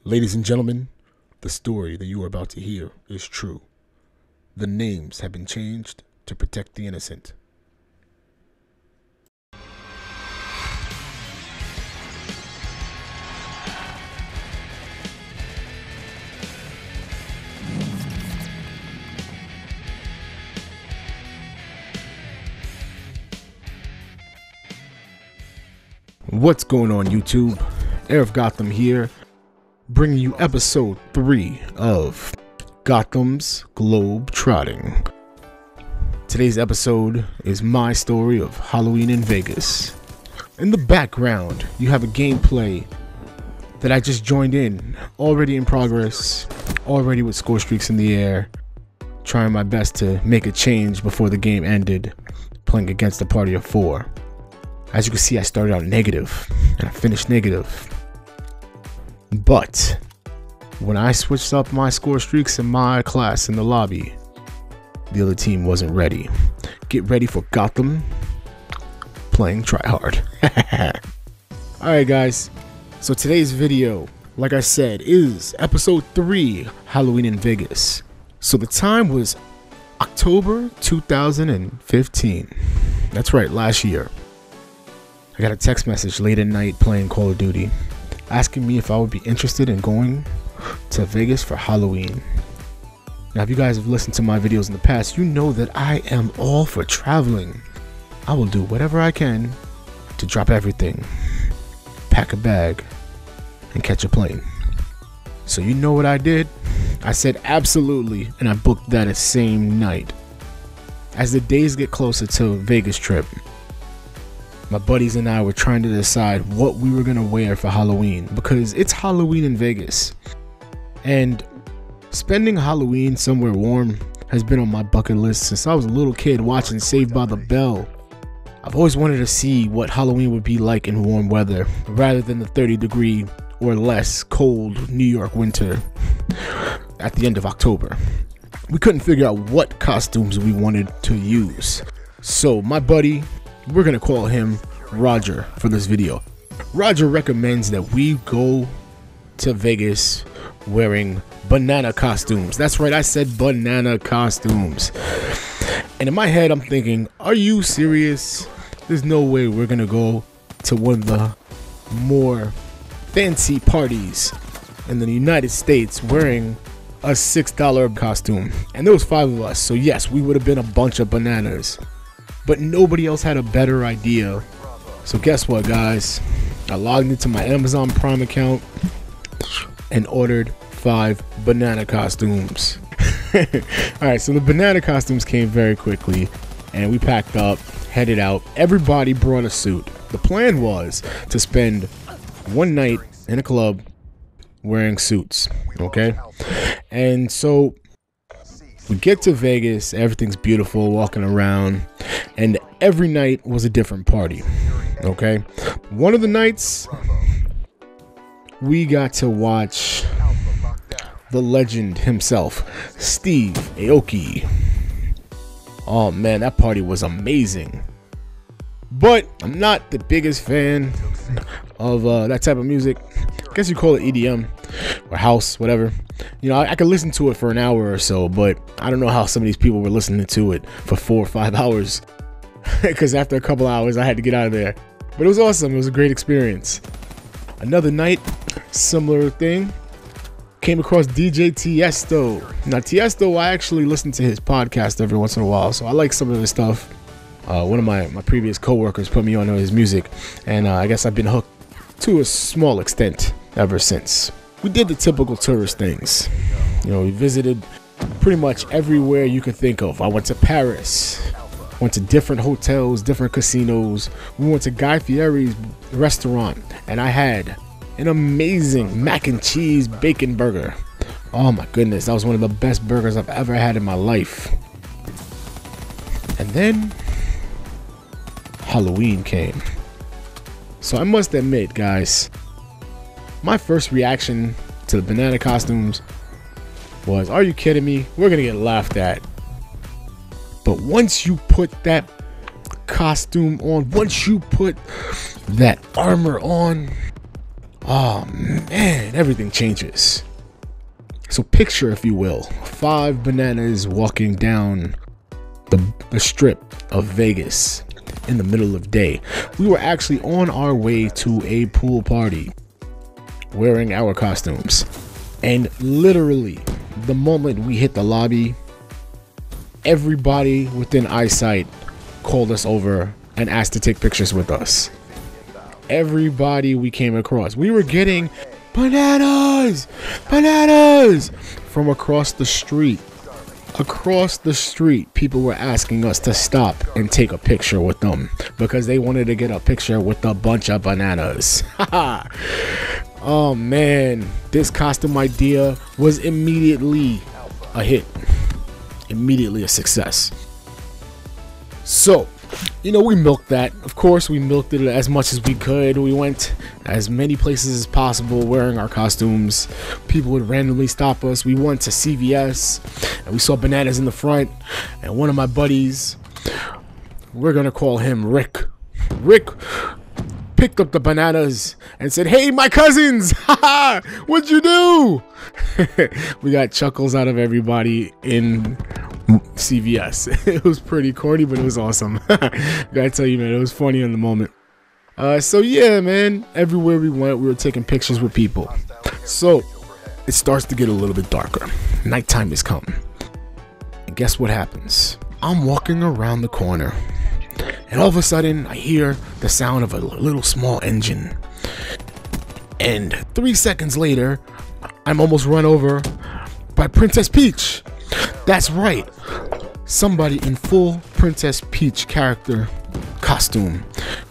Ladies and gentlemen, the story that you are about to hear is true. The names have been changed to protect the innocent. What's going on, YouTube? HeirOfGotham here, bringing you episode 3 of Gotham's Globetrotting. Today's episode is my story of Halloween in Vegas. In the background, you have a gameplay that I just joined in, already in progress, already with score streaks in the air, trying my best to make a change before the game ended, playing against a party of 4. As you can see, I started out negative, and I finished negative. But when I switched up my score streaks in my class in the lobby, the other team wasn't ready. Get ready for Gotham playing tryhard. Alright guys, so today's video, like I said, is episode 3, Halloween in Vegas. So the time was October 2015. That's right, last year. I got a text message late at night playing Call of Duty, asking me if I would be interested in going to Vegas for Halloween. Now, if you guys have listened to my videos in the past, you know that I am all for traveling. I will do whatever I can to drop everything, pack a bag, and catch a plane. So you know what I did? I said absolutely, and I booked that same night. As the days get closer to Vegas trip, my buddies and I were trying to decide what we were gonna wear for Halloween, because it's Halloween in Vegas. And spending Halloween somewhere warm has been on my bucket list since I was a little kid watching Saved by the Bell. I've always wanted to see what Halloween would be like in warm weather, rather than the 30-degree or less cold New York winter at the end of October. We couldn't figure out what costumes we wanted to use. So my buddy, we're gonna call him Roger for this video. Roger recommends that we go to Vegas wearing banana costumes. That's right, I said banana costumes. And in my head, I'm thinking, are you serious? There's no way we're gonna go to one of the more fancy parties in the United States wearing a $6 costume. And there was 5 of us, so yes, we would have been a bunch of bananas. But nobody else had a better idea. So guess what, guys? I logged into my Amazon Prime account and ordered 5 banana costumes. Alright, so the banana costumes came very quickly, and we packed up, headed out. Everybody brought a suit. The plan was to spend one night in a club wearing suits, okay? And so we get to Vegas, everything's beautiful, walking around, and every night was a different party, okay? One of the nights, we got to watch the legend himself, Steve Aoki. Oh man, that party was amazing. But I'm not the biggest fan of that type of music. I guess you call it EDM or house, whatever. You know, I could listen to it for an hour or so, but I don't know how some of these people were listening to it for 4 or 5 hours. Because after a couple hours, I had to get out of there. But it was awesome. It was a great experience. Another night, similar thing. Came across DJ Tiesto. Now, Tiesto, I actually listen to his podcast every once in a while, so I like some of his stuff. One of my previous co-workers put me on his music, and I guess I've been hooked to a small extent ever since. We did the typical tourist things. You know, we visited pretty much everywhere you could think of. I went to Paris, went to different hotels, different casinos. We went to Guy Fieri's restaurant, and I had an amazing mac and cheese bacon burger. Oh my goodness, that was one of the best burgers I've ever had in my life. And then Halloween came. So I must admit, guys, my first reaction to the banana costumes was, are you kidding me? We're gonna get laughed at. But once you put that costume on, once you put that armor on, Oh man, everything changes. So picture, if you will, 5 bananas walking down the strip of Vegas in the middle of day. We were actually on our way to a pool party wearing our costumes. And literally, the moment we hit the lobby, everybody within eyesight called us over and asked to take pictures with us. Everybody we came across. We were getting bananas! Bananas! From across the street. Across the street, people were asking us to stop and take a picture with them because they wanted to get a picture with a bunch of bananas. Oh man, this costume idea was immediately a hit. Immediately a success. So, you know, we milked that. Of course, we milked it as much as we could. We went as many places as possible wearing our costumes. People would randomly stop us. We went to CVS and we saw bananas in the front. And one of my buddies, we're going to call him Rick. Rick picked up the bananas and said, "Hey, my cousins, what'd you do?" We got chuckles out of everybody in CVS. It was pretty corny, but it was awesome. Gotta tell you, man, it was funny in the moment. So yeah, man, everywhere we went, we were taking pictures with people. So it starts to get a little bit darker. Nighttime has come. And guess what happens? I'm walking around the corner, and all of a sudden, I hear the sound of a little small engine. And 3 seconds later, I'm almost run over by Princess Peach. That's right. Somebody in full Princess Peach character costume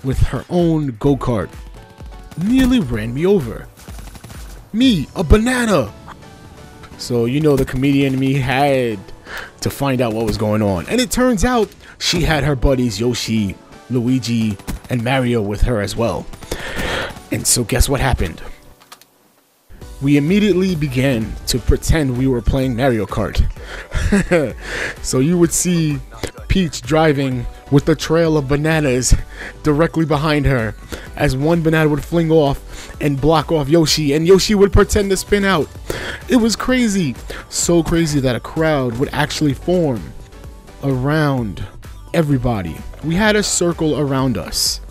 with her own go-kart nearly ran me over. Me, a banana. So, you know, the comedian in me had to find out what was going on. And it turns out she had her buddies Yoshi, Luigi, and Mario with her as well. And so guess what happened? We immediately began to pretend we were playing Mario Kart. So you would see Peach driving with a trail of bananas directly behind her as one banana would fling off and block off Yoshi, and Yoshi would pretend to spin out. It was crazy. So crazy that a crowd would actually form around everybody. We had a circle around us.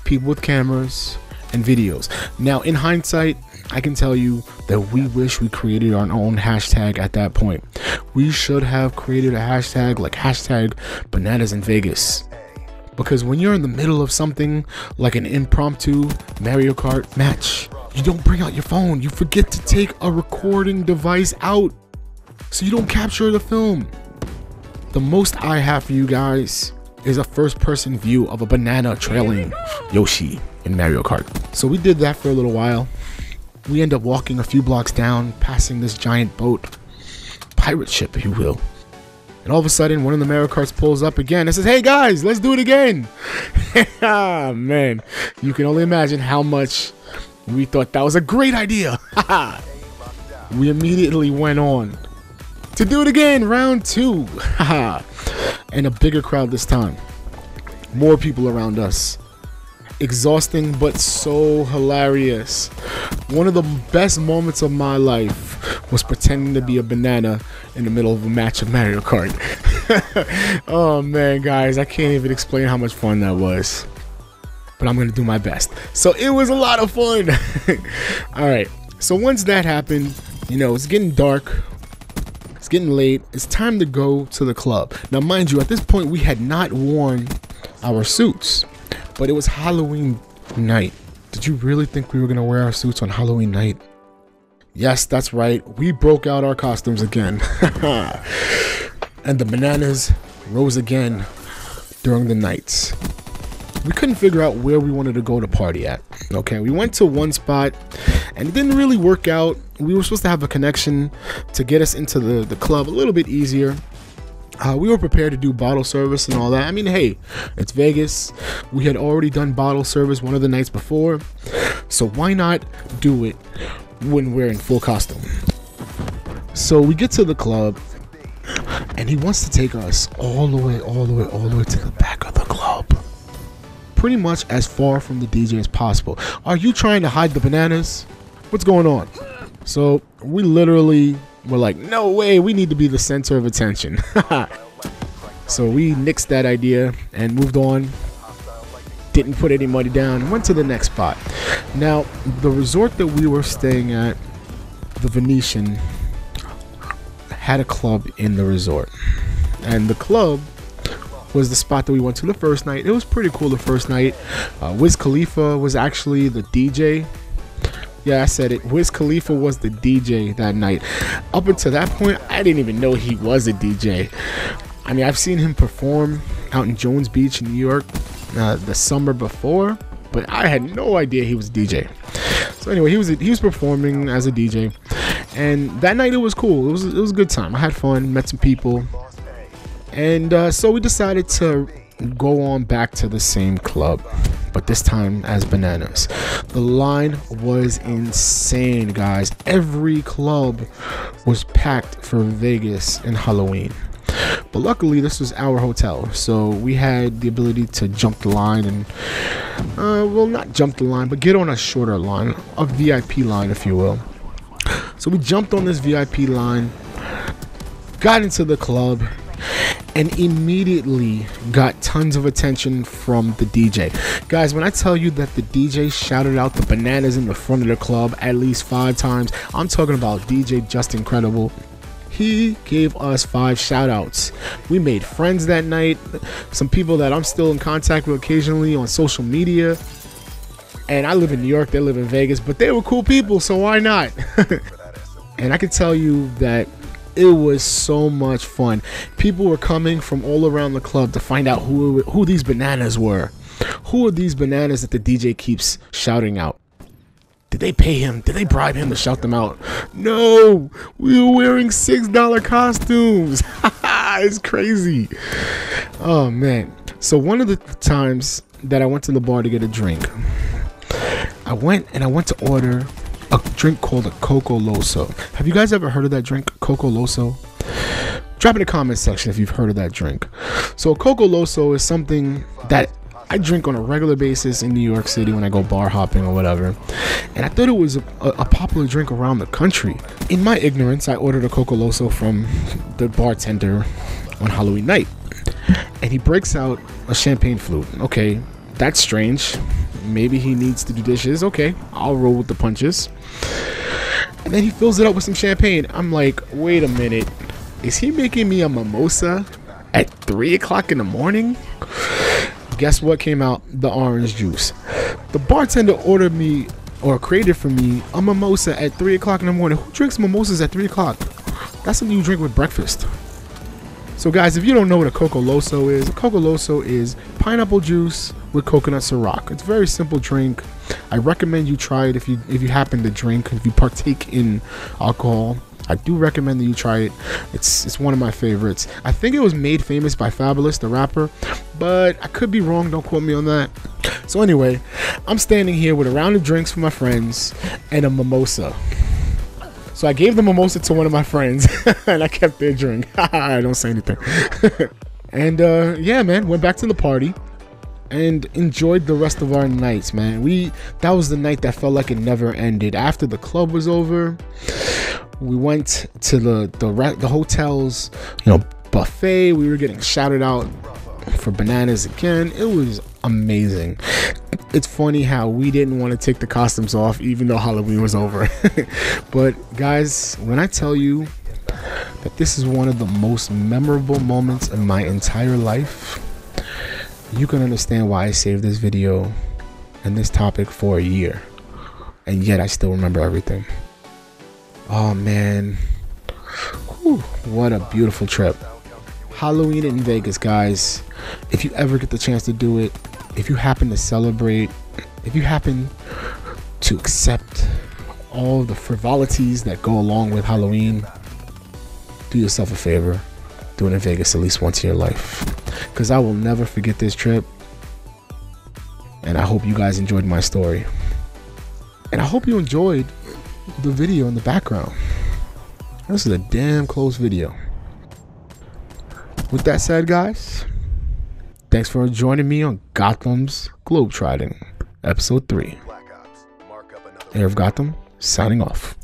People with cameras and videos. Now, in hindsight, I can tell you that we wish we created our own hashtag at that point. We should have created a hashtag like hashtag bananas in Vegas. Because when you're in the middle of something like an impromptu Mario Kart match, you don't bring out your phone. You forget to take a recording device out so you don't capture the film. The most I have for you guys is a first-person view of a banana trailing Yoshi in Mario Kart. So we did that for a little while. We end up walking a few blocks down, passing this giant boat, pirate ship, if you will. And all of a sudden, one of the Mario Karts pulls up again and says, "Hey guys, let's do it again." Ah, man, you can only imagine how much we thought that was a great idea. We immediately went on to do it again, round 2. And a bigger crowd this time. More people around us. Exhausting, but so hilarious. One of the best moments of my life was pretending to be a banana in the middle of a match of Mario Kart. Oh man, guys, I can't even explain how much fun that was. But I'm gonna do my best. So it was a lot of fun. Alright, so once that happened, you know, it's getting dark. It's getting late. It's time to go to the club. Now, mind you, at this point, we had not worn our suits. But it was Halloween night. Did you really think we were going to wear our suits on Halloween night? Yes, that's right. We broke out our costumes again. And the bananas rose again during the nights. We couldn't figure out where we wanted to go to party at. Okay, we went to one spot and it didn't really work out. We were supposed to have a connection to get us into the club a little bit easier. We were prepared to do bottle service and all that. I mean, hey, it's Vegas. We had already done bottle service one of the nights before. So why not do it when we're in full costume? So we get to the club and he wants to take us all the way to the back of the club. pretty much as far from the DJ as possible. Are you trying to hide the bananas? What's going on? So we literally were like, no way, we need to be the center of attention. So we nixed that idea and moved on. Didn't put any money down and went to the next spot. Now, the resort that we were staying at, the Venetian, had a club in the resort. And the club was the spot that we went to the first night. It was pretty cool the first night. Wiz Khalifa was actually the DJ. Yeah, I said it. Wiz Khalifa was the DJ that night. Up until that point, I didn't even know he was a DJ. I mean, I've seen him perform out in Jones Beach in New York the summer before, but I had no idea he was a DJ. So anyway, he was performing as a DJ, and that night it was cool. It was a good time. I had fun, met some people, and so we decided to go on back to the same club, but this time as Bananas. The line was insane, guys. Every club was packed for Vegas and Halloween. But luckily, this was our hotel, so we had the ability to jump the line and, well, not jump the line, but get on a shorter line, a VIP line, if you will. So we jumped on this VIP line, got into the club, and immediately got tons of attention from the DJ. Guys, when I tell you that the DJ shouted out the bananas in the front of the club at least 5 times, I'm talking about DJ Just Incredible. He gave us 5 shout outs. We made friends that night, some people that I'm still in contact with occasionally on social media. And I live in New York, they live in Vegas, but they were cool people, so why not? And I can tell you that it was so much fun. People were coming from all around the club to find out who these bananas were. Who are these bananas that the DJ keeps shouting out? Did they pay him? Did they bribe him to shout them out? No, we were wearing $6 costumes. It's crazy. Oh man. So one of the times that I went to the bar to get a drink, I went to order a drink called a Coco Loso. Have you guys ever heard of that drink, Coco Loso? Drop in the comment section if you've heard of that drink. So Coco Loso is something that I drink on a regular basis in New York City when I go bar hopping or whatever. And I thought it was a popular drink around the country. In my ignorance, I ordered a Coco Loso from the bartender on Halloween night. And he breaks out a champagne flute. Okay, that's strange. Maybe he needs to do dishes. Okay, I'll roll with the punches. And then he fills it up with some champagne. I'm like, wait a minute. Is he making me a mimosa at 3 o'clock in the morning? Guess what came out? The orange juice. The bartender ordered me, or created for me, a mimosa at 3 o'clock in the morning. Who drinks mimosas at 3 o'clock? That's something you drink with breakfast. So guys, if you don't know what a Coco Loso is pineapple juice with coconut Ciroc. It's a very simple drink. I recommend you try it if you happen to drink, if you partake in alcohol. I do recommend that you try it. It's one of my favorites. I think it was made famous by Fabulous, the rapper, but I could be wrong. Don't quote me on that. So anyway, I'm standing here with a round of drinks for my friends and a mimosa. So I gave the mimosa to one of my friends and I kept their drink. I don't say anything. And yeah, man, went back to the party and enjoyed the rest of our nights, man. That was the night that felt like it never ended. After the club was over, we went to the hotel's, buffet. We were getting shouted out for bananas again. It was amazing. It's funny how we didn't want to take the costumes off even though Halloween was over. But guys, when I tell you that this is one of the most memorable moments in my entire life, you can understand why I saved this video and this topic for a year, and yet I still remember everything. Oh man, whew, what a beautiful trip. Halloween in Vegas, guys. If you ever get the chance to do it, if you happen to celebrate, if you happen to accept all the frivolities that go along with Halloween, do yourself a favor, do it in Vegas at least once in your life, because I will never forget this trip. And I hope you guys enjoyed my story, and I hope you enjoyed the video in the background. This is a damn close video. With that said, guys, Thanks for joining me on Gotham's Globetrotting, Episode 3. Heir of Gotham, signing off.